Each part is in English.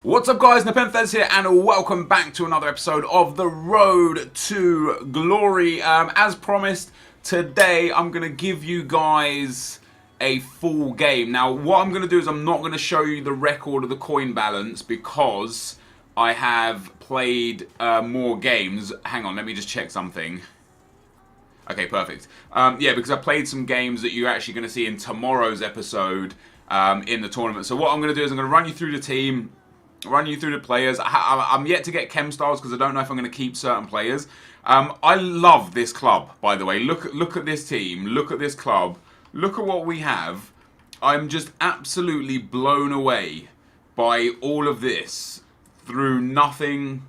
What's up guys, NepentheZ here and welcome back to another episode of The Road to Glory. As promised, today I'm going to give you guys a full game. Now what I'm going to do is I'm not going to show you the record of the coin balance because I have played more games. Hang on, let me just check something. Okay, perfect. Yeah, because I played some games that you're actually going to see in tomorrow's episode in the tournament. So what I'm going to do is I'm going to run you through the team, run you through the players. I'm yet to get chem styles because I don't know if I'm going to keep certain players. I love this club, by the way. Look at this team. Look at this club. Look at what we have. I'm just absolutely blown away by all of this through nothing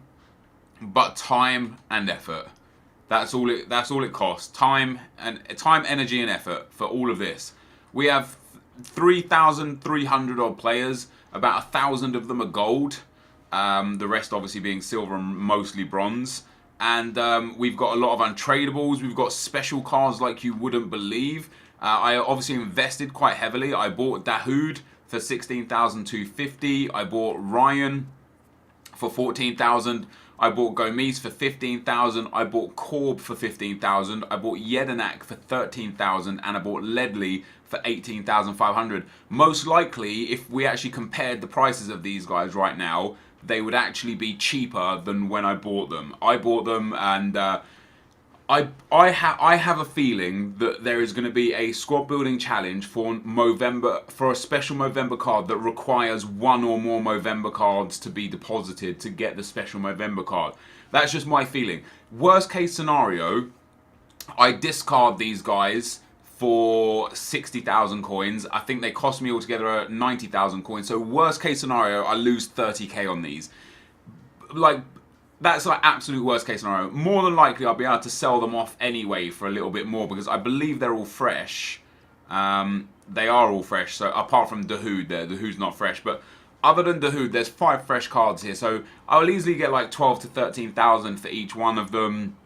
but time and effort. That's all it costs. Time, energy, and effort for all of this. We have 3,300 odd players. About 1,000 of them are gold. The rest obviously being silver and mostly bronze. And we've got a lot of untradables. We've got special cards like you wouldn't believe. I obviously invested quite heavily. I bought Dahoud for 16,250. I bought Ryan for 14,000. I bought Gomes for 15,000. I bought Korb for 15,000. I bought Jedinak for 13,000, and I bought Ledley for 18,500. Most likely, if we actually compared the prices of these guys right now, they would actually be cheaper than when I bought them. I bought them, and I have a feeling that there is going to be a squad building challenge for Movember, for a special Movember card that requires one or more Movember cards to be deposited to get the special Movember card. That's just my feeling. Worst case scenario, I discard these guys for 60,000 coins. I think they cost me altogether 90,000 coins. So worst case scenario, I lose 30k on these. Like, that's like absolute worst case scenario. More than likely, I'll be able to sell them off anyway for a little bit more because I believe they're all fresh. They are all fresh. So apart from Dahoud there, Dahoud's not fresh. But other than Dahoud, there's 5 fresh cards here. So I'll easily get like 12 to 13,000 for each one of them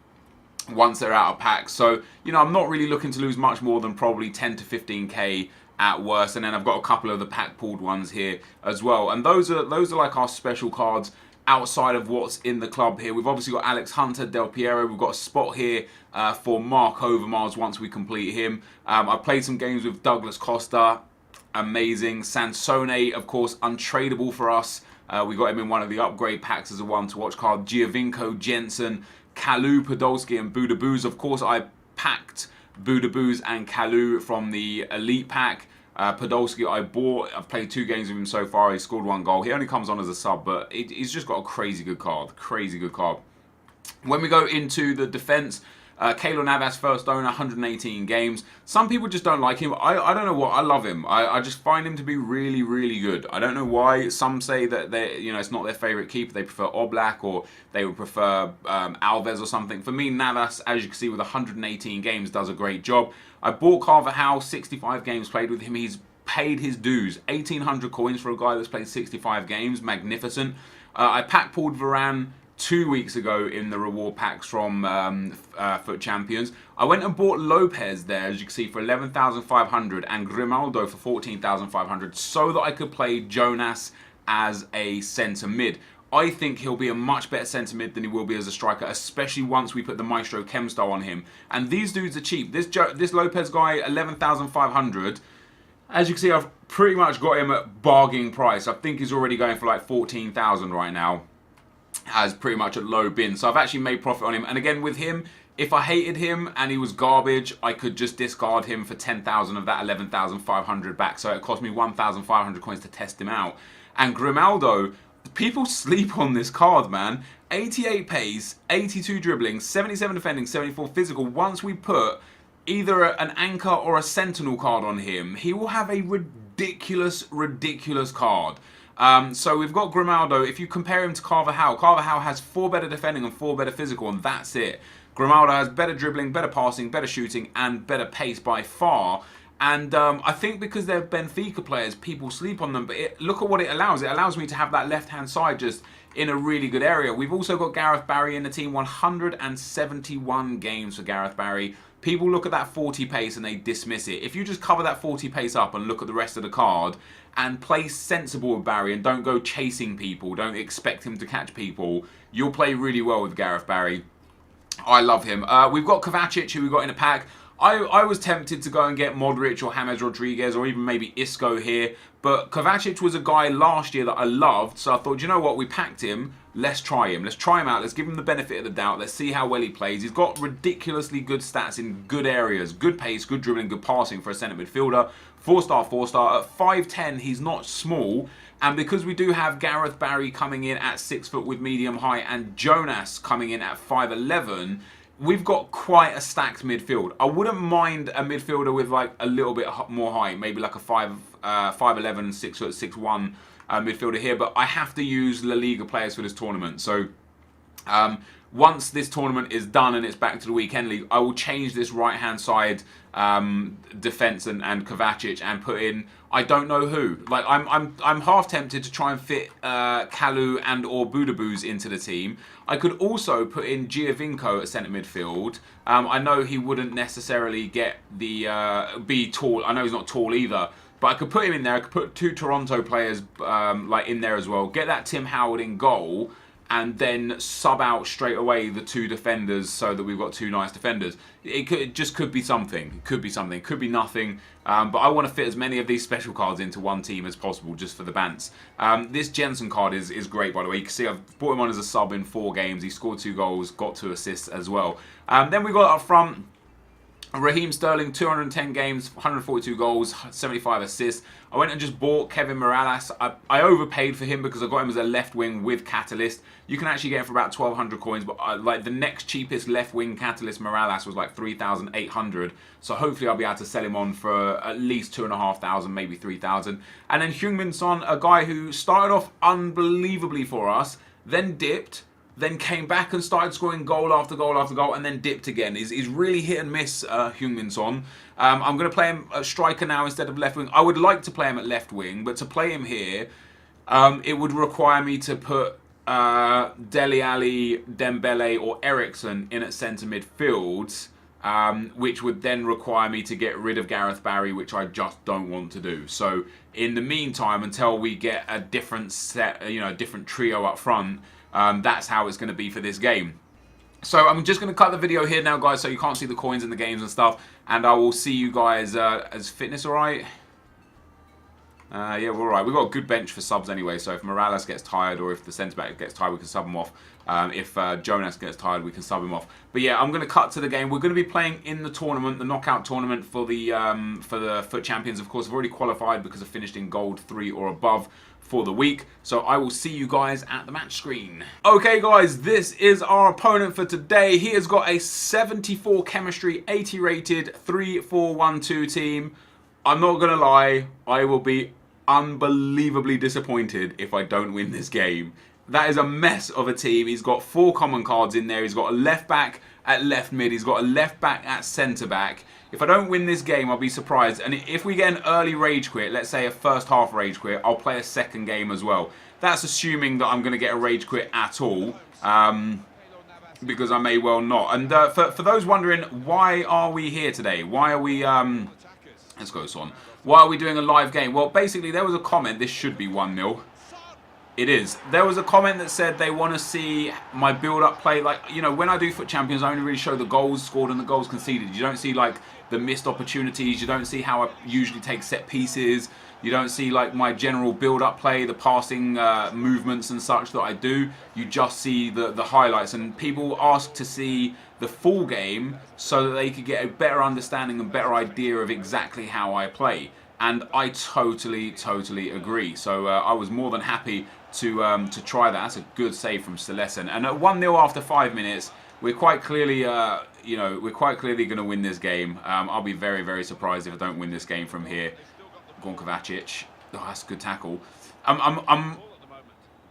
once they're out of packs. So, you know, I'm not really looking to lose much more than probably 10 to 15k at worst. And then I've got a couple of the pack pulled ones here as well. And those are like our special cards outside of what's in the club here. We've obviously got Alex Hunter, Del Piero. We've got a spot here for Mark Overmars once we complete him. I've played some games with Douglas Costa. Amazing. Sansone, of course, untradable for us. We got him in one of the upgrade packs as a one to watch card. Giovinco, Jensen, Kalu, Podolski, and Budabuz. Of course, I packed Budabuz and Kalu from the Elite pack. Podolski I've played 2 games with him so far. He scored 1 goal. He only comes on as a sub, but he's just got a crazy good card. Crazy good card. When we go into the defense, Keylor Navas, first owner, 118 games. Some people just don't like him. I don't know what. I love him. I just find him to be really, really good. I don't know why. Some say that it's not their favourite keeper. They prefer Oblak, or they would prefer Alves or something. For me, Navas, as you can see, with 118 games, does a great job. I bought Carvajal, 65 games played with him. He's paid his dues. 1,800 coins for a guy that's played 65 games. Magnificent. I pack pulled Varane 2 weeks ago in the reward packs from Foot Champions. I went and bought Lopez there, as you can see, for 11,500 and Grimaldo for 14,500 so that I could play Jonas as a centre mid. I think he'll be a much better centre mid than he will be as a striker, especially once we put the Maestro Chem style on him. And these dudes are cheap. This Lopez guy, 11,500. As you can see, I've pretty much got him at bargain price. I think he's already going for like 14,000 right now. Has pretty much a low bin. So I've actually made profit on him. And again, with him, if I hated him and he was garbage, I could just discard him for 10,000 of that 11,500 back. So it cost me 1,500 coins to test him out. And Grimaldo, people sleep on this card, man. 88 pace, 82 dribbling, 77 defending, 74 physical. Once we put either an anchor or a sentinel card on him, he will have a ridiculous, ridiculous card. So we've got Grimaldo. If you compare him to Carvajal, Carvajal has 4 better defending and 4 better physical, and that's it. Grimaldo has better dribbling, better passing, better shooting, and better pace by far. And I think because they're Benfica players, people sleep on them. But look at what it allows. It allows me to have that left-hand side just in a really good area. We've also got Gareth Barry in the team. 171 games for Gareth Barry. People look at that 40 pace and they dismiss it. If you just cover that 40 pace up and look at the rest of the card and play sensible with Barry and don't go chasing people, don't expect him to catch people, you'll play really well with Gareth Barry. I love him. We've got Kovacic, who we got in a pack. I was tempted to go and get Modric or James Rodriguez or even maybe Isco here, but Kovacic was a guy last year that I loved, so I thought, you know what, we packed him, let's try him. Let's try him out, let's give him the benefit of the doubt, let's see how well he plays. He's got ridiculously good stats in good areas, good pace, good dribbling, good passing for a centre midfielder. 4-star, 4-star. At 5'10", he's not small. And because we do have Gareth Barry coming in at 6 foot with medium height and Jonas coming in at 5'11", we've got quite a stacked midfield. I wouldn't mind a midfielder with like a little bit more height, maybe like a 5'11", 6 foot, 6'1" midfielder here. But I have to use La Liga players for this tournament. So once this tournament is done and it's back to the weekend league, I will change this right hand side defense and Kovacic and put in I don't know who. Like I'm half tempted to try and fit Kalu and or Budabuz into the team. I could also put in Giovinco at centre midfield. I know he wouldn't necessarily get the be tall. I know he's not tall either. But I could put him in there. I could put 2 Toronto players like in there as well. Get that Tim Howard in goal. And then sub out straight away the 2 defenders so that we've got 2 nice defenders. It just could be something. It could be something. It could be nothing. But I want to fit as many of these special cards into one team as possible just for the bants. This Jensen card is great, by the way. You can see I've brought him on as a sub in 4 games. He scored 2 goals, got 2 assists as well. Then we got up front Raheem Sterling, 210 games, 142 goals, 75 assists. I went and just bought Kevin Morales. I overpaid for him because I got him as a left wing with Catalyst. You can actually get him for about 1,200 coins, but like the next cheapest left wing Catalyst Morales was like 3,800. So hopefully I'll be able to sell him on for at least 2,500, maybe 3,000. And then Heung-min Son, a guy who started off unbelievably for us, then dipped, then came back and started scoring goal after goal after goal, and then dipped again. He's really hit and miss, Heung-min Son. I'm going to play him a striker now instead of left wing. I would like to play him at left wing, but to play him here, it would require me to put Dele Alli, Dembele or Eriksen in at centre midfield, which would then require me to get rid of Gareth Barry, which I just don't want to do. So in the meantime, until we get a different set, a different trio up front, that's how it's going to be for this game. So I'm just going to cut the video here now, guys, so you can't see the coins in the games and stuff. And I will see you guys as fitness, all right? Yeah, we're all right. We've got a good bench for subs anyway, so if Morales gets tired or if the centre-back gets tired, we can sub him off. If Jonas gets tired, we can sub him off. But yeah, I'm going to cut to the game. We're going to be playing in the tournament, the knockout tournament for the FUT Champions. Of course, I've already qualified because I finished in gold 3 or above for the week. So I will see you guys at the match screen. Okay, guys, this is our opponent for today. He has got a 74 chemistry, 80 rated, 3-4-1-2 team. I'm not going to lie, I will be unbelievably disappointed if I don't win this game. That is a mess of a team. He's got 4 common cards in there. He's got a left back at left mid. He's got a left back at centre back. If I don't win this game, I'll be surprised. And if we get an early rage quit, let's say a first half rage quit, I'll play a second game as well. That's assuming that I'm going to get a rage quit at all. Because I may well not. And for those wondering, why are we here today? Why are we... let's go this on. Why are we doing a live game? Well, basically, there was a comment. This should be 1-0. It is. There was a comment that said they want to see my build-up play. Like, when I do FUT Champions, I only really show the goals scored and the goals conceded. You don't see, like, the missed opportunities. You don't see how I usually take set pieces. You don't see, like, my general build-up play, the passing movements and such that I do. You just see the highlights. And people ask to see the full game so that they could get a better understanding and better idea of exactly how I play. And I totally agree. So I was more than happy to try that. That's a good save from Celestin. And at 1-0 after 5 minutes, we're quite clearly, we're quite clearly going to win this game. I'll be very surprised if I don't win this game from here. Go on, Kovacic. Oh, that's a good tackle. I'm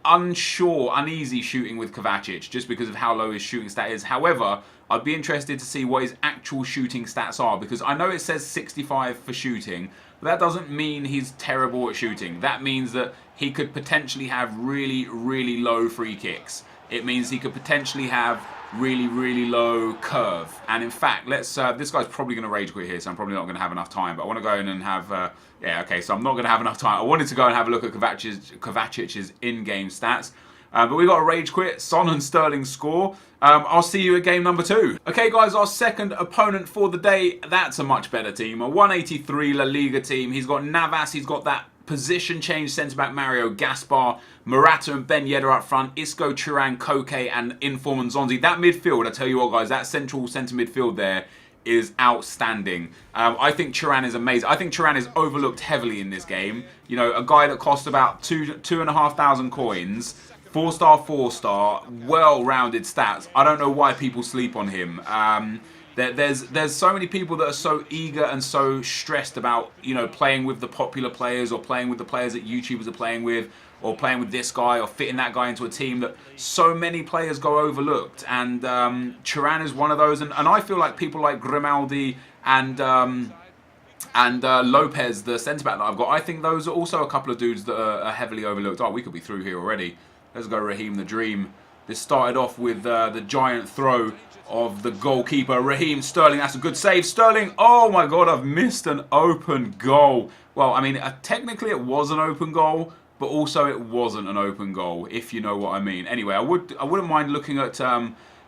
uneasy shooting with Kovacic just because of how low his shooting stat is. However, I'd be interested to see what his actual shooting stats are, because I know it says 65 for shooting, but that doesn't mean he's terrible at shooting. That means that he could potentially have really low free kicks. it means he could potentially have really, really low curve. And in fact, let's. This guy's probably going to rage quit here, so I'm probably not going to have enough time. But I want to go in and have. Yeah, okay, so I'm not going to have enough time. I wanted to go and have a look at Kovacic's in-game stats. But we got a rage quit. Son and Sterling score. I'll see you at game number 2. Okay, guys, our second opponent for the day. That's a much better team. A 183 La Liga team. He's got Navas. He's got that position change centre-back Mario Gaspar, Morata and Ben Yedder up front, Isco, Thuram, Koke and Inform and Zonzi. That midfield, I tell you what, guys, that central centre midfield there is outstanding. I think Thuram is amazing. I think Thuram is overlooked heavily in this game. You know, a guy that cost about 2,500 coins, 4-star, 4-star, well-rounded stats. I don't know why people sleep on him. There's so many people that are so eager and so stressed about, you know, playing with the popular players or playing with the players that YouTubers are playing with or playing with this guy or fitting that guy into a team that so many players go overlooked. And Thuram is one of those. And I feel like people like Grimaldi and Lopez, the centre-back that I've got, I think those are also a couple of dudes that are heavily overlooked. Oh, we could be through here already. Let's go Raheem the Dream. This started off with the giant throw of the goalkeeper, Raheem Sterling. That's a good save. Sterling, oh my God, I've missed an open goal. Well, I mean, technically it was an open goal, but also it wasn't an open goal, if you know what I mean. Anyway, I wouldn't mind looking at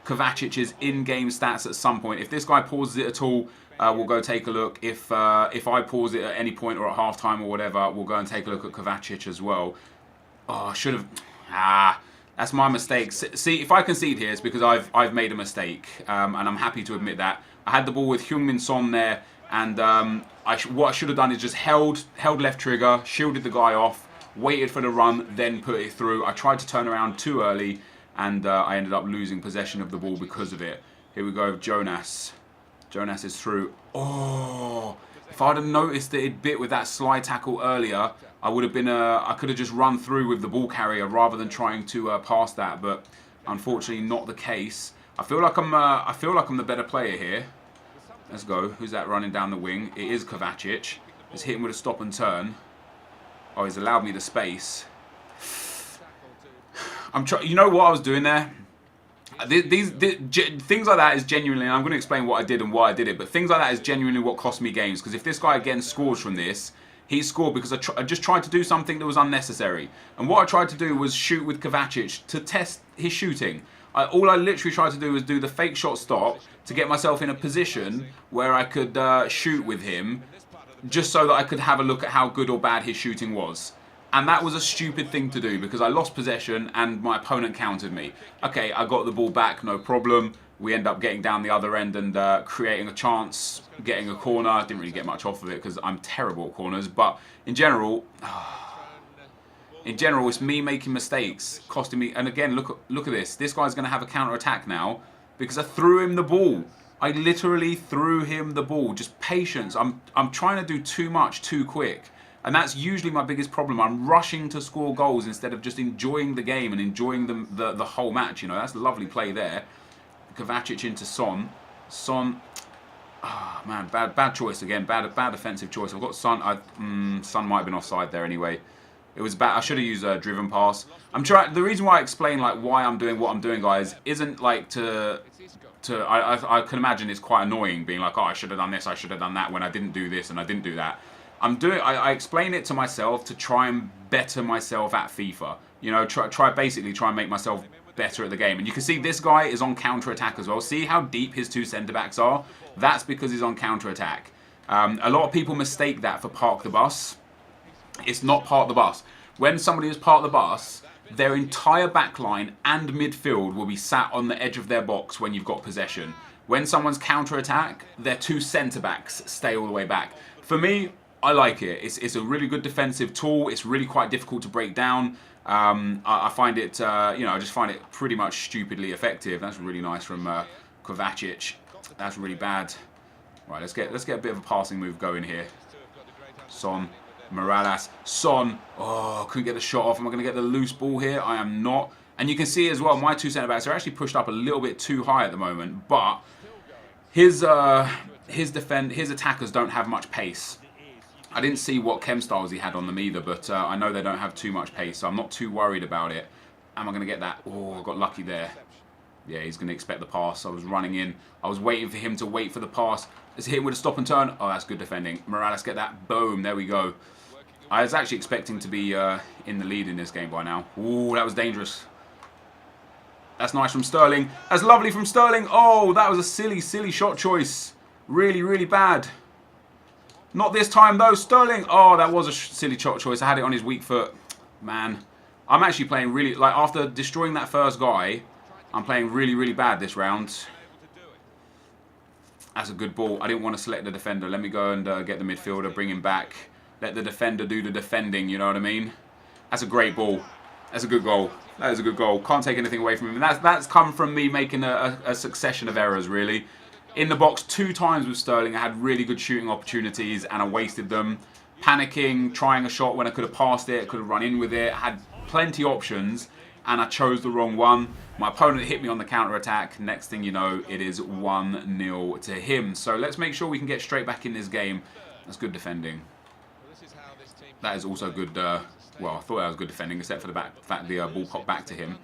Kovacic's in-game stats at some point. If this guy pauses it at all, we'll go take a look. If I pause it at any point or at half-time or whatever, we'll go and take a look at Kovacic as well. Oh, I should have... That's my mistake. See, if I concede here, it's because I've made a mistake, and I'm happy to admit that. I had the ball with Heung-min Son there, and what I should have done is just held left trigger, shielded the guy off, waited for the run, then put it through. I tried to turn around too early, and I ended up losing possession of the ball because of it. Here we go, Jonas. Jonas is through. Oh, if I'd have noticed that it bit with that slide tackle earlier, I would have been. I could have just run through with the ball carrier rather than trying to pass that. But unfortunately, not the case. I feel like I'm the better player here. Let's go. Who's that running down the wing? It is Kovacic. Let's hit him with a stop and turn. Oh, he's allowed me the space. You know what I was doing there? These things like that is genuinely, and I'm going to explain what I did and why I did it, but things like that is genuinely what cost me games. Because if this guy again scores from this, he scored because I just tried to do something that was unnecessary. And what I tried to do was shoot with Kovacic to test his shooting. All I literally tried to do was do the fake shot stop to get myself in a position where I could shoot with him, just so that I could have a look at how good or bad his shooting was. And that was a stupid thing to do because I lost possession and my opponent countered me. Okay, I got the ball back, no problem. We end up getting down the other end and creating a chance, getting a corner. I didn't really get much off of it because I'm terrible at corners. But in general, it's me making mistakes, costing me. And again, look at this. This guy's going to have a counter-attack now because I threw him the ball. I literally threw him the ball. Just patience. I'm trying to do too much too quick. And that's usually my biggest problem. I'm rushing to score goals instead of just enjoying the game and enjoying the whole match. You know, that's a lovely play there. Kovacic into Son. Son, oh man, bad choice again. Bad defensive choice. I've got Son. Son might have been offside there anyway. It was bad. I should have used a driven pass. I'm trying. The reason why I explain like why I'm doing what I'm doing, guys, isn't like I can imagine it's quite annoying being like, oh, I should have done this, I should have done that when I didn't do this and I didn't do that. I explain it to myself to try and better myself at FIFA. You know, basically try and make myself better at the game. And you can see this guy is on counter-attack as well. See how deep his two centre-backs are? That's because he's on counter-attack. A lot of people mistake that for park the bus. It's not park the bus. When somebody is park the bus, their entire back line and midfield will be sat on the edge of their box when you've got possession. When someone's counter-attack, their two centre-backs stay all the way back. For me, I like it. It's a really good defensive tool. It's really quite difficult to break down. I find it, I just find it pretty much stupidly effective. That's really nice from Kovacic. That's really bad. Right, let's get a bit of a passing move going here. Son, Morales, Son. Oh, couldn't get the shot off. Am I going to get the loose ball here? I am not. And you can see as well, my two centre backs are actually pushed up a little bit too high at the moment. But his attackers don't have much pace. I didn't see what chem styles he had on them either, but I know they don't have too much pace, so I'm not too worried about it. Am I going to get that? Oh, I got lucky there. Yeah, he's going to expect the pass. I was running in. I was waiting for him to wait for the pass. Let's hit him with a stop and turn. Oh, that's good defending. Morales, get that. Boom. There we go. I was actually expecting to be in the lead in this game by now. Ooh, that was dangerous. That's nice from Sterling. That's lovely from Sterling. Oh, that was a silly, silly shot choice. Really, really bad. Not this time, though. Sterling. Oh, that was a silly shot choice. I had it on his weak foot. Man. I'm actually playing really... Like, after destroying that first guy, I'm playing really, really bad this round. That's a good ball. I didn't want to select the defender. Let me go and get the midfielder, bring him back. Let the defender do the defending, you know what I mean? That's a great ball. That's a good goal. That is a good goal. Can't take anything away from him. And that's come from me making a succession of errors, really. In the box 2 times with Sterling, I had really good shooting opportunities and I wasted them. Panicking, trying a shot when I could have passed it, could have run in with it. I had plenty of options and I chose the wrong one. My opponent hit me on the counter-attack. Next thing you know, it is 1-0 to him. So let's make sure we can get straight back in this game. That's good defending. That is also good... well, I thought that was good defending, except for the fact the ball popped back to him.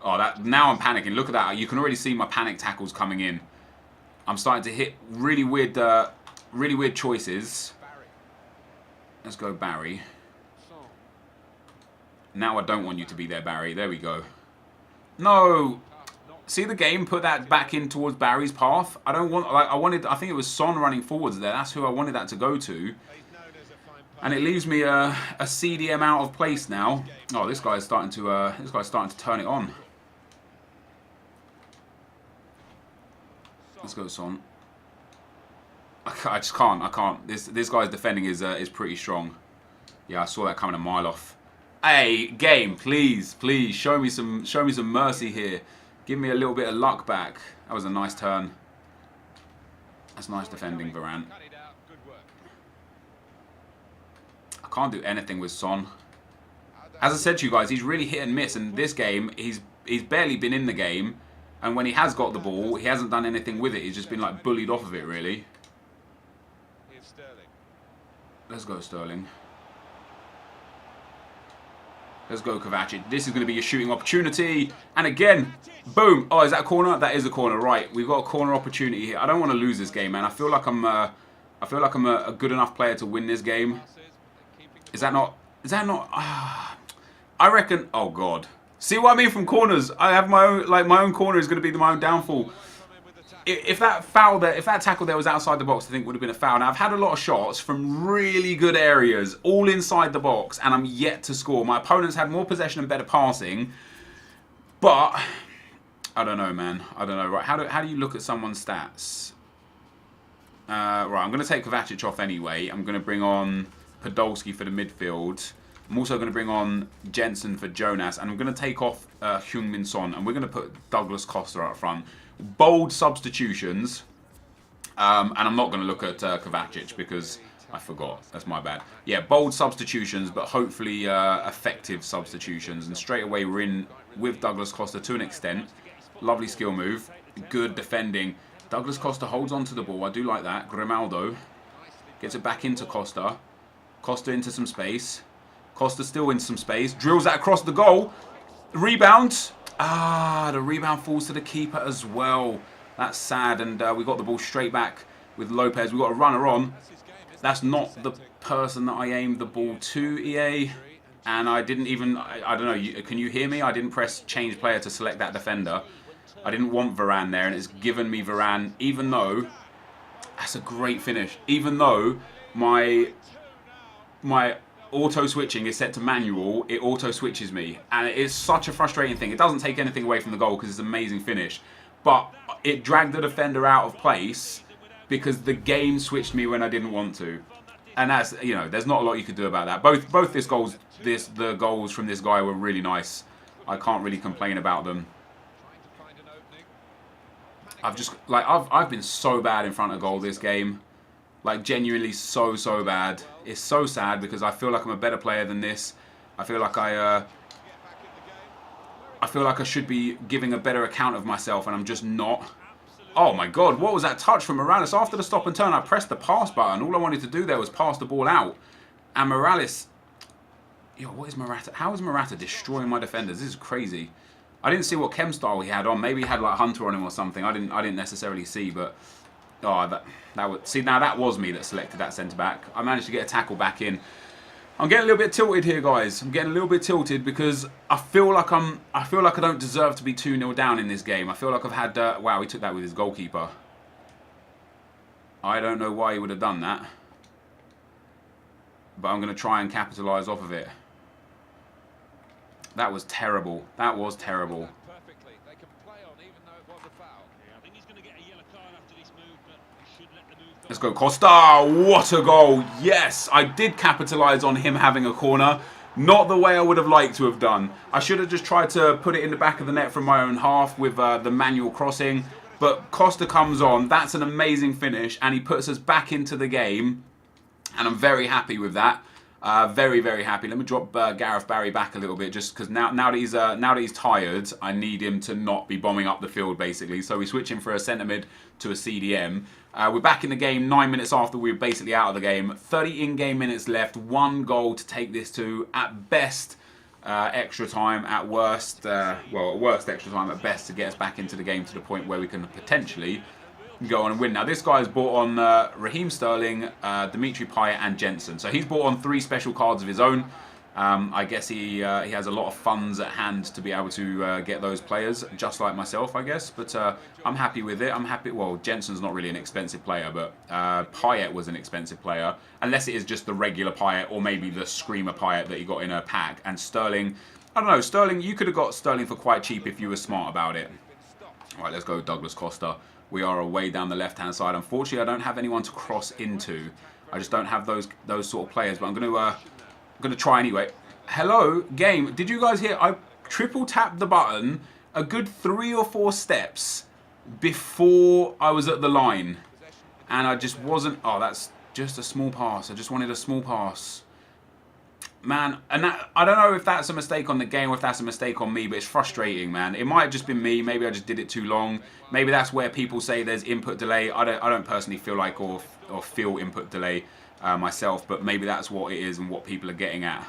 Oh, now I'm panicking. Look at that. You can already see my panic tackles coming in. I'm starting to hit really weird choices. Let's go Barry. Now I don't want you to be there, Barry. There we go. No. See the game? Put that back in towards Barry's path. I don't want... Like, I think it was Son running forwards there. That's who I wanted that to go to. And it leaves me a CDM out of place now. Oh, this guy's starting to turn it on. Let's go, Son. I just can't. I can't. This guy's defending is pretty strong. Yeah, I saw that coming a mile off. Hey, game, please, please show me some mercy here. Give me a little bit of luck back. That was a nice turn. That's nice defending, Varane. I can't do anything with Son. As I said to you guys, he's really hit and miss. And this game, he's barely been in the game. And when he has got the ball, he hasn't done anything with it. He's just been like bullied off of it, really. Let's go, Sterling. Let's go, Kovacic. This is going to be your shooting opportunity. And again, boom. Oh, is that a corner? That is a corner. Right, we've got a corner opportunity here. I don't want to lose this game, man. I feel like I'm a good enough player to win this game. Is that not? I reckon. Oh God. See what I mean from corners? I have my own. Like my own corner is going to be my own downfall. If that foul there, if that tackle there was outside the box, I think it would have been a foul. Now I've had a lot of shots from really good areas, all inside the box, and I'm yet to score. My opponent's had more possession and better passing, but I don't know, man. I don't know. Right? How do you look at someone's stats? Right, I'm going to take Kovacic off anyway. I'm going to bring on Podolski for the midfield. I'm also going to bring on Jensen for Jonas, and I'm going to take off Heung-min Son, and we're going to put Douglas Costa up front. Bold substitutions, and I'm not going to look at Kovacic because I forgot. That's my bad. Yeah, bold substitutions, but hopefully effective substitutions. And straight away we're in with Douglas Costa to an extent. Lovely skill move. Good defending. Douglas Costa holds on to the ball. I do like that. Grimaldo gets it back into Costa. Costa into some space. Costa still in some space. Drills that across the goal. Rebound. Ah, the rebound falls to the keeper as well. That's sad. And we got the ball straight back with Lopez. We got a runner on. That's not the person that I aimed the ball to, EA. And I didn't even... I don't know. Can you hear me? I didn't press change player to select that defender. I didn't want Varane there. And it's given me Varane. Even though... That's a great finish. Even though my auto switching is set to manual, it auto switches me, and it is such a frustrating thing. It doesn't take anything away from the goal because it's an amazing finish, but it dragged the defender out of place because the game switched me when I didn't want to, and that's, you know, there's not a lot you could do about that. Both the goals from this guy were really nice. I can't really complain about them. I've been so bad in front of goal this game. Like, genuinely so bad. It's so sad because I feel like I'm a better player than this. I feel like I should be giving a better account of myself, and I'm just not. Oh my God, what was that touch from Morales? After the stop and turn, I pressed the pass button. All I wanted to do there was pass the ball out. And Morales, Yo, what is Morata? How is Morata destroying my defenders? This is crazy. I didn't see what chem style he had on. Maybe he had like Hunter on him or something. I didn't necessarily see, but oh, that would see now that was me that selected that centre back. I managed to get a tackle back in. I'm getting a little bit tilted here, guys. I'm getting a little bit tilted because I feel like I don't deserve to be 2-0 down in this game. I feel like I've had wow, he took that with his goalkeeper. I don't know why he would have done that, but I'm going to try and capitalise off of it. That was terrible. That was terrible. Let's go, Costa. What a goal. Yes, I did capitalise on him having a corner. Not the way I would have liked to have done. I should have just tried to put it in the back of the net from my own half with the manual crossing. But Costa comes on. That's an amazing finish. And he puts us back into the game. And I'm very happy with that. Very, very happy. Let me drop Gareth Barry back a little bit, just because now that he's tired, I need him to not be bombing up the field, basically. So we switch him for a centre mid to a CDM. We're back in the game 9 minutes after we were basically out of the game. 30 in-game minutes left. 1 goal to take this to, at best, extra time. At worst, well, at worst extra time. At best, to get us back into the game to the point where we can potentially go on and win. Now, this guy's bought on Raheem Sterling, Dimitri Payet and Jensen. So he's bought on 3 special cards of his own. I guess he has a lot of funds at hand to be able to get those players, just like myself, I guess. But I'm happy with it. I'm happy. Well, Jensen's not really an expensive player, but Payet was an expensive player. Unless it is just the regular Payet or maybe the Screamer Payet that he got in a pack. And Sterling, I don't know, Sterling, you could have got Sterling for quite cheap if you were smart about it. All right, let's go Douglas Costa. We are away down the left-hand side. Unfortunately, I don't have anyone to cross into. I just don't have those sort of players. But I'm going to try anyway. Hello, game. Did you guys hear? I triple tapped the button a good 3 or 4 steps before I was at the line, and I just wasn't. Oh, that's just a small pass. I just wanted a small pass. Man, and that, I don't know if that's a mistake on the game or if that's a mistake on me, but it's frustrating, man. It might have just been me. Maybe I just did it too long. Maybe that's where people say there's input delay. I don't personally feel like or feel input delay myself, but maybe that's what it is and what people are getting at.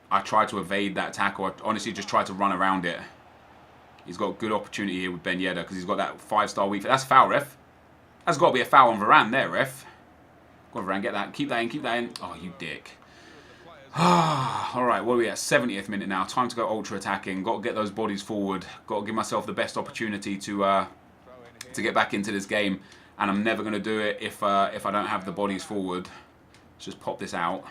I tried to evade that tackle. I honestly just tried to run around it. He's got a good opportunity here with Ben Yedder because he's got that 5-star weak. That's a foul, ref. That's got to be a foul on Varane there, ref. Go on, Varane, get that. Keep that in, keep that in. Oh, you dick. Alright, what are we at? 70th minute now. Time to go ultra attacking. Got to get those bodies forward. Got to give myself the best opportunity to get back into this game. And I'm never going to do it if I don't have the bodies forward. Let's just pop this out.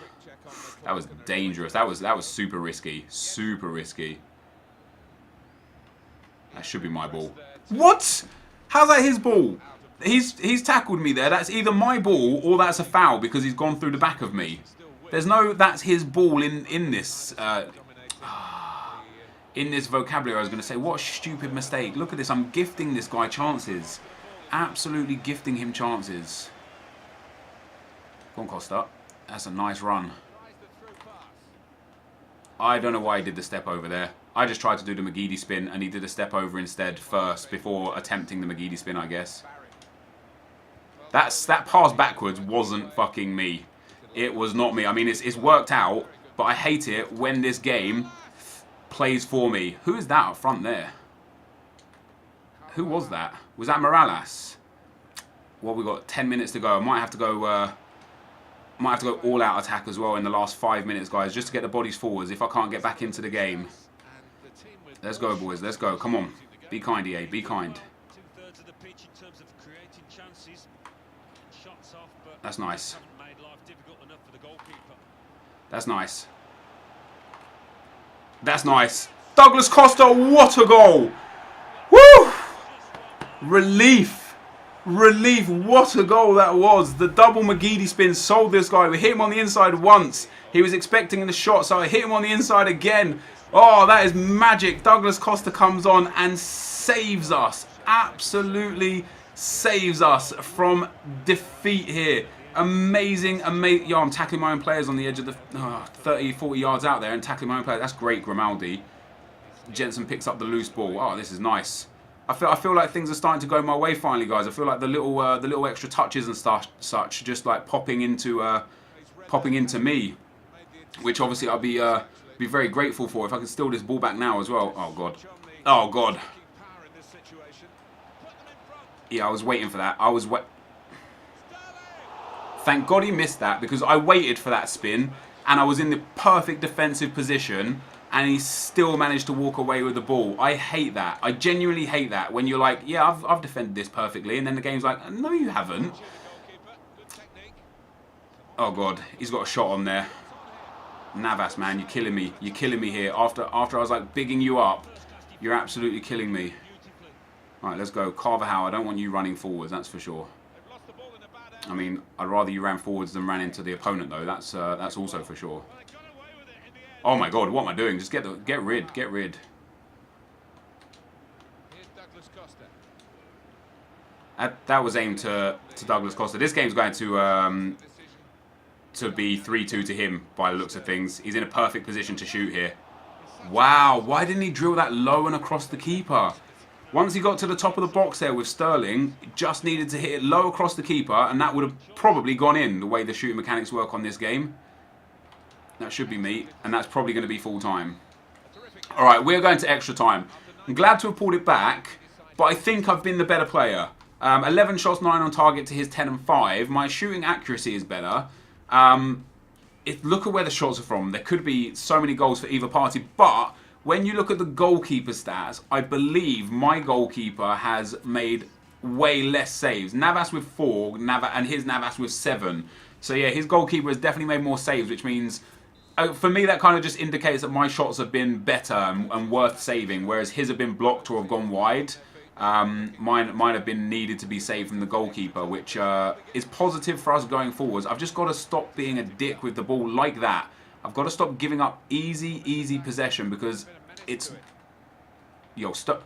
That was dangerous. That was super risky. Super risky. That should be my ball. What? How's that his ball? He's tackled me there. That's either my ball or that's a foul because he's gone through the back of me. There's no that's his ball in this vocabulary. I was going to say, what a stupid mistake. Look at this. I'm gifting this guy chances. Absolutely gifting him chances. Go on, Costa. That's a nice run. I don't know why he did the step over there. I just tried to do the McGeady spin and he did a step over instead first before attempting the McGeady spin, I guess. That pass backwards wasn't fucking me. It was not me. I mean, it's worked out, but I hate it when this game plays for me. Who is that up front there? Who was that? Was that Morales? Well, we've got 10 minutes to go. I might have to go all-out attack as well in the last 5 minutes, guys, just to get the bodies forwards if I can't get back into the game. Let's go, boys. Let's go. Come on. Be kind, EA. Be kind. That's nice. That's nice. That's nice. Douglas Costa, what a goal! Woo! Relief. Relief. What a goal that was. The double McGeady spin sold this guy. We hit him on the inside once. He was expecting the shot, so I hit him on the inside again. Oh, that is magic. Douglas Costa comes on and saves us. Absolutely saves us from defeat here. Amazing, amazing. Yo, I'm tackling my own players on the edge of the 30, 40 yards out there and tackling my own players. That's great, Grimaldi. Jensen picks up the loose ball. Oh, this is nice. I feel like things are starting to go my way finally, guys. I feel like the little extra touches and such just like popping into me. which obviously I'll be very grateful for if I can steal this ball back now as well. Oh god, oh god. Yeah, I was waiting for that. Thank God he missed that, because I waited for that spin and I was in the perfect defensive position and he still managed to walk away with the ball. I hate that. I genuinely hate that when you're like, yeah, I've defended this perfectly, and then the game's like, no, you haven't. Oh God, he's got a shot on there. Navas, man, you're killing me. You're killing me here. After I was like bigging you up, you're absolutely killing me. All right, let's go. Carvajal, I don't want you running forwards, that's for sure. I mean, I'd rather you ran forwards than ran into the opponent, though. That's also for sure. Oh my God, what am I doing? Just get rid. That was aimed to Douglas Costa. This game's going to be 3-2 to him by the looks of things. He's in a perfect position to shoot here. Wow, why didn't he drill that low and across the keeper? Once he got to the top of the box there with Sterling, he just needed to hit it low across the keeper, and that would have probably gone in the way the shooting mechanics work on this game. That should be me, and that's probably going to be full time. All right, we're going to extra time. I'm glad to have pulled it back, but I think I've been the better player. 11 shots, 9 on target to his 10 and 5. My shooting accuracy is better. Look at where the shots are from. There could be so many goals for either party, but when you look at the goalkeeper stats, I believe my goalkeeper has made way less saves. Navas with 4, and his Navas with 7. So yeah, his goalkeeper has definitely made more saves, which means, for me, that kind of just indicates that my shots have been better and worth saving, whereas his have been blocked or have gone wide. Mine have been needed to be saved from the goalkeeper, which is positive for us going forwards. I've just got to stop being a dick with the ball like that. I've got to stop giving up easy possession, because it's... Yo, stop.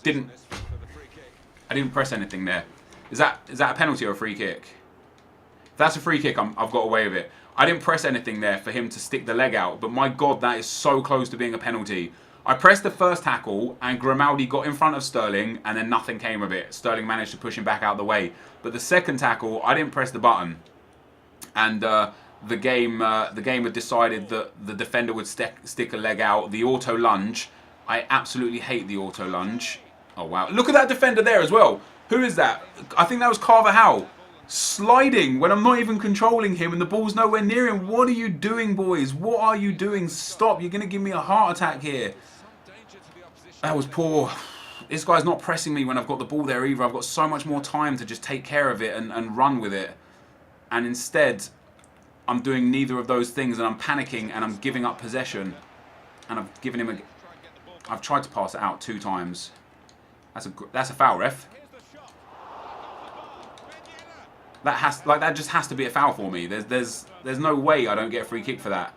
I didn't press anything there. Is that a penalty or a free kick? If that's a free kick, I've got away with it. I didn't press anything there for him to stick the leg out, but my God, that is so close to being a penalty. I pressed the first tackle, and Grimaldi got in front of Sterling, and then nothing came of it. Sterling managed to push him back out the way. But the second tackle, I didn't press the button. And the game had decided that the defender would stick a leg out. The auto lunge, I absolutely hate the auto lunge. Oh wow, look at that defender there as well. Who is that? I think that was Carvajal. Sliding when I'm not even controlling him and the ball's nowhere near him. What are you doing, boys? What are you doing? Stop, you're going to give me a heart attack here. That was poor. This guy's not pressing me when I've got the ball there either. I've got so much more time to just take care of it and run with it. And instead, I'm doing neither of those things, and I'm panicking and I'm giving up possession. And I've given him I've tried to pass it out 2 times. That's a foul, ref. That just has to be a foul for me. There's no way I don't get a free kick for that.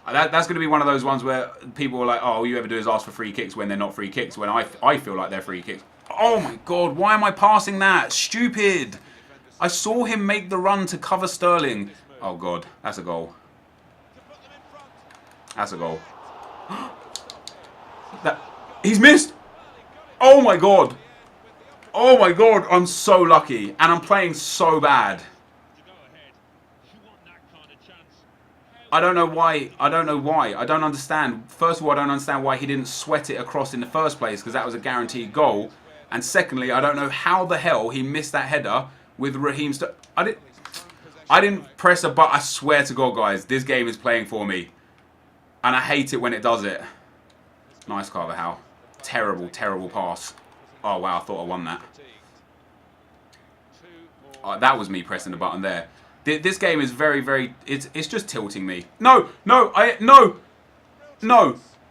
That's going to be one of those ones where people are like, oh, all you ever do is ask for free kicks when they're not free kicks, when I feel like they're free kicks. Oh my God, why am I passing that? Stupid. I saw him make the run to cover Sterling. Oh God, that's a goal. That's a goal. He's missed. Oh my God. Oh my God, I'm so lucky. And I'm playing so bad. I don't know why. I don't understand. First of all, I don't understand why he didn't sweat it across in the first place, because that was a guaranteed goal. And secondly, I don't know how the hell he missed that header with Raheem I didn't press a button. I swear to God, guys, this game is playing for me. And I hate it when it does it. Nice, Carvajal. Terrible, terrible pass. Oh, wow, I thought I won that. Oh, that was me pressing the button there. This game is very... It's just tilting me. No!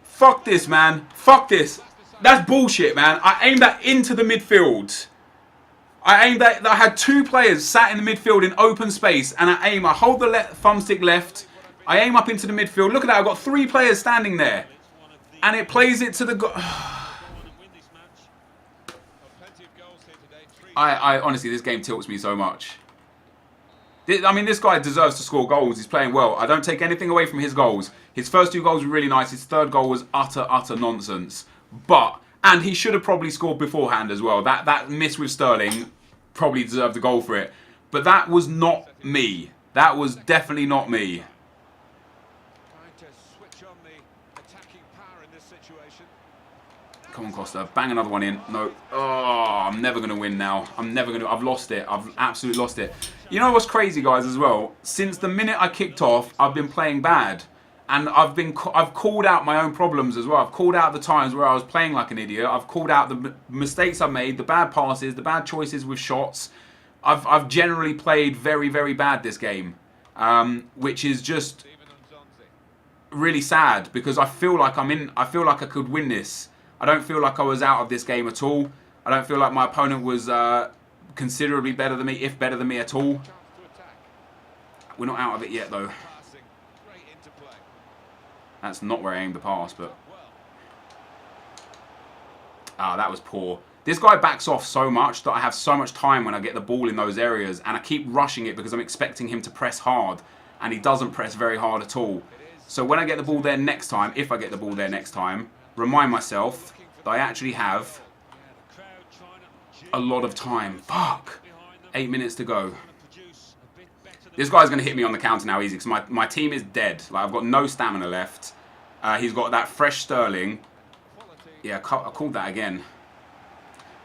Fuck this, man. Fuck this. That's bullshit, man. I aimed that into the midfield. I had 2 players sat in the midfield in open space, and I hold the thumbstick left. I aim up into the midfield. Look at that. I've got 3 players standing there. And it plays it to the... I honestly, this game tilts me so much. I mean, this guy deserves to score goals. He's playing well. I don't take anything away from his goals. His first 2 goals were really nice. His third goal was utter nonsense. And he should have probably scored beforehand as well. That miss with Sterling probably deserved a goal for it. But that was not me. That was definitely not me. Come on, Costa. Bang another one in. No. Oh, I'm never going to win now. I'm never going to. I've lost it. I've absolutely lost it. You know what's crazy, guys, as well? Since the minute I kicked off, I've been playing bad. And I've called out my own problems as well. I've called out the times where I was playing like an idiot. I've called out the mistakes I've made, the bad passes, the bad choices with shots. I've generally played very, very bad this game. Which is just really sad because I feel like I feel like I could win this. I don't feel like I was out of this game at all. I don't feel like my opponent was considerably better than me, if better than me at all. We're not out of it yet, though. That's not where I aimed the pass, but... Ah, that was poor. This guy backs off so much that I have so much time when I get the ball in those areas, and I keep rushing it because I'm expecting him to press hard, and he doesn't press very hard at all. So when I get the ball there next time, if I get the ball there next time, remind myself that I actually have a lot of time. Fuck! 8 minutes to go. This guy's going to hit me on the counter now easy because my team is dead. Like, I've got no stamina left. He's got that fresh Sterling. Yeah, I called that again.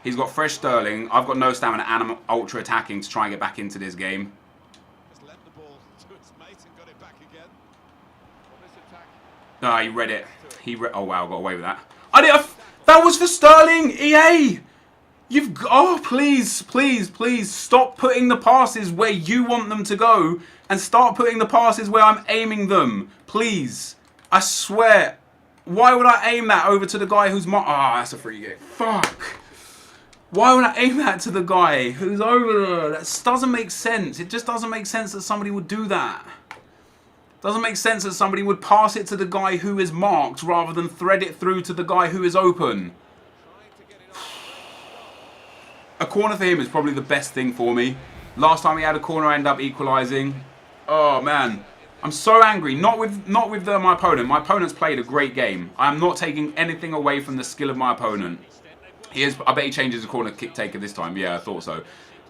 He's got fresh Sterling. I've got no stamina and I'm ultra attacking to try and get back into this game. Ah, he read it. Oh wow, I got away with that. That was for Sterling, EA. Oh, please, please, please stop putting the passes where you want them to go and start putting the passes where I'm aiming them. Please. I swear. Why would I aim that over to the guy who's that's a free kick. Fuck. Why would I aim that to the guy who's over there? That doesn't make sense. It just doesn't make sense that somebody would do that. Doesn't make sense that somebody would pass it to the guy who is marked rather than thread it through to the guy who is open. A corner for him is probably the best thing for me. Last time he had a corner, I ended up equalising. Oh, man. I'm so angry. Not with my opponent. My opponent's played a great game. I am not taking anything away from the skill of my opponent. I bet he changes the corner kick taker this time. Yeah, I thought so.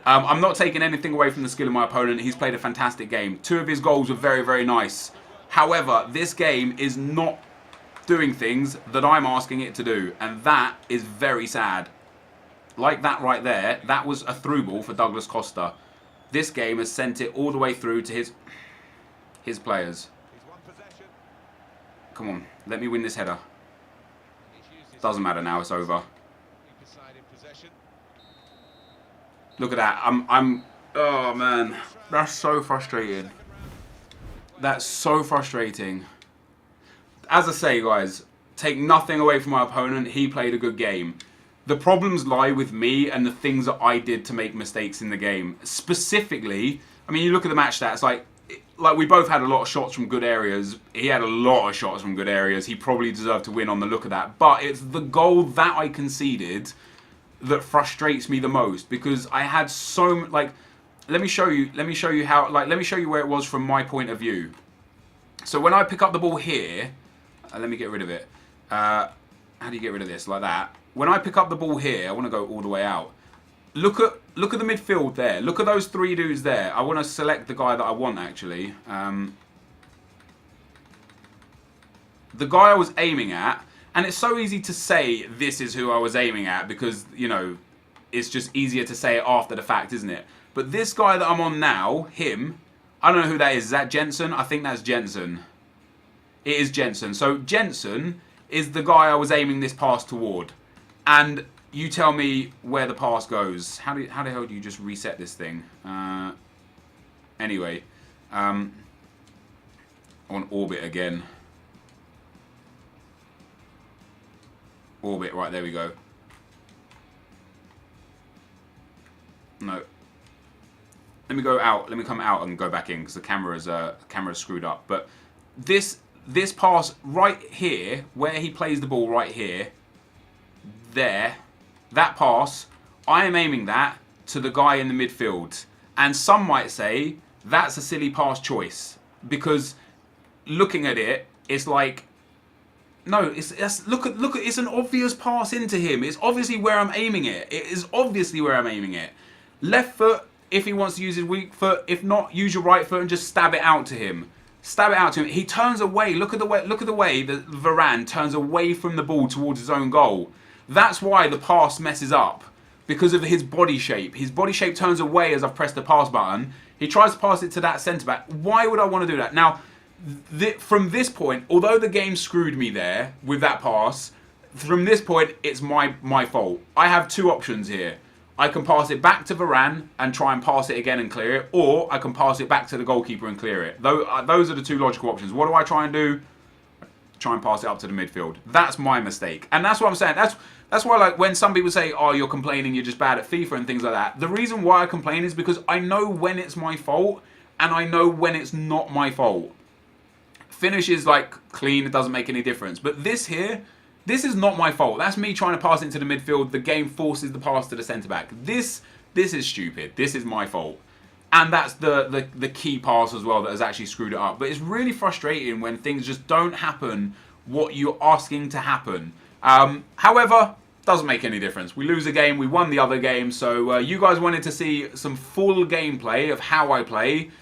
I'm not taking anything away from the skill of my opponent. He's played a fantastic game. 2 of his goals were very, very nice. However, this game is not doing things that I'm asking it to do. And that is very sad. Like that right there, that was a through ball for Douglas Costa. This game has sent it all the way through to his players. Come on, let me win this header. Doesn't matter now, it's over. Look at that. Oh man, that's so frustrating. That's so frustrating. As I say, guys, take nothing away from my opponent. He played a good game. The problems lie with me and the things that I did to make mistakes in the game. Specifically, I mean, you look at the match stats, like we both had a lot of shots from good areas. He had a lot of shots from good areas. He probably deserved to win on the look of that. But it's the goal that I conceded that frustrates me the most because I had so let me show you how let me show you where it was from my point of view. So when I pick up the ball here, let me get rid of it. How do you get rid of this? Like that. When I pick up the ball here, I want to go all the way out. Look at the midfield there. Look at those 3 dudes there. I want to select the guy that I want actually. The guy I was aiming at, and it's so easy to say this is who I was aiming at because, you know, it's just easier to say it after the fact, isn't it? But this guy that I'm on now, him, I don't know who that is. Is that Jensen? I think that's Jensen. It is Jensen. So Jensen is the guy I was aiming this pass toward. And you tell me where the pass goes. How the hell do you just reset this thing? Anyway, on orbit again. Orbit, right, there we go. No. Let me go out. Let me come out and go back in because the camera's screwed up. But this pass right here, where he plays the ball right here, there, that pass, I am aiming that to the guy in the midfield. And some might say that's a silly pass choice because looking at it, it's like, no, look at it's an obvious pass into him. It's obviously where I'm aiming it. It is obviously where I'm aiming it. Left foot if he wants to use his weak foot. If not, use your right foot and just stab it out to him. stab it out to him. He turns away. Look at the way that Varane turns away from the ball towards his own goal. That's why the pass messes up, because of his body shape. His body shape turns away as I've pressed the pass button. He tries to pass it to that centre back. Why would I want to do that? Now, from this point, although the game screwed me there with that pass, from this point, it's my fault. I have two options here. I can pass it back to Varane and try and pass it again and clear it, or I can pass it back to the goalkeeper and clear it. Those are the two logical options. What do I try and do? Try and pass it up to the midfield. That's my mistake. And that's what I'm saying. That's why, like, when some people say, oh, you're complaining, you're just bad at FIFA and things like that. The reason why I complain is because I know when it's my fault and I know when it's not my fault. Finish is, like, clean. It doesn't make any difference. But this here, this is not my fault. That's me trying to pass into the midfield. The game forces the pass to the centre-back. This is stupid. This is my fault. And that's the key pass as well that has actually screwed it up. But it's really frustrating when things just don't happen what you're asking to happen. However, doesn't make any difference. We lose a game, we won the other game. So you guys wanted to see some full gameplay of how I play.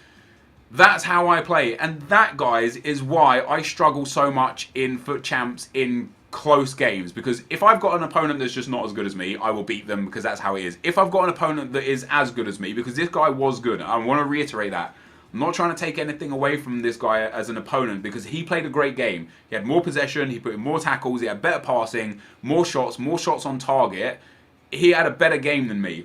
That's how I play. And that, guys, is why I struggle so much in FUT Champs in close games, because if I've got an opponent that's just not as good as me, I will beat them, because that's how it is. If I've got an opponent that is as good as me, because this guy was good, I want to reiterate that. I'm not trying to take anything away from this guy as an opponent, because he played a great game. He had more possession, he put in more tackles, he had better passing, more shots on target. He had a better game than me.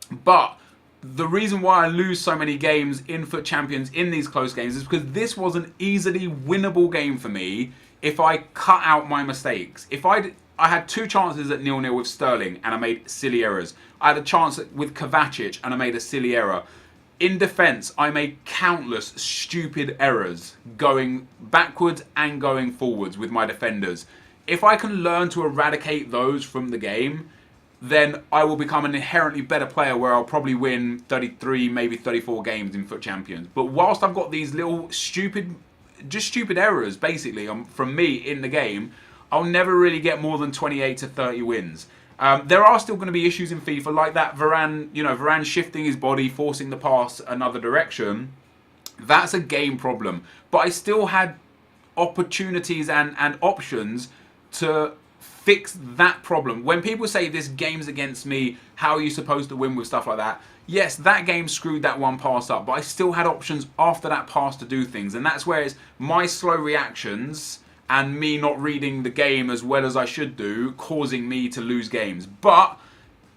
But the reason why I lose so many games in FUT Champions in these close games is because this was an easily winnable game for me if I cut out my mistakes. If I had two chances at 0-0 with Sterling and I made silly errors. I had a chance with Kovacic and I made a silly error. In defence, I made countless stupid errors going backwards and going forwards with my defenders. If I can learn to eradicate those from the game, then I will become an inherently better player where I'll probably win 33, maybe 34 games in FUT Champions. But whilst I've got these little stupid errors, basically, from me in the game, I'll never really get more than 28 to 30 wins. There are still going to be issues in FIFA, like that Varane shifting his body, forcing the pass another direction. That's a game problem. But I still had opportunities and options to fix that problem. When people say this game's against me, how are you supposed to win with stuff like that? Yes, that game screwed that one pass up, but I still had options after that pass to do things. And that's where it's my slow reactions and me not reading the game as well as I should do, causing me to lose games. But,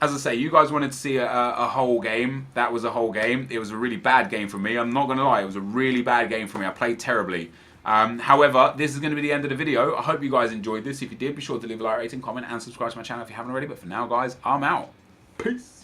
as I say, you guys wanted to see a whole game. That was a whole game. It was a really bad game for me. I'm not going to lie. It was a really bad game for me. I played terribly. However, this is going to be the end of the video. I hope you guys enjoyed this. If you did, be sure to leave a like, rating, comment, and subscribe to my channel if you haven't already. But for now, guys, I'm out. Peace.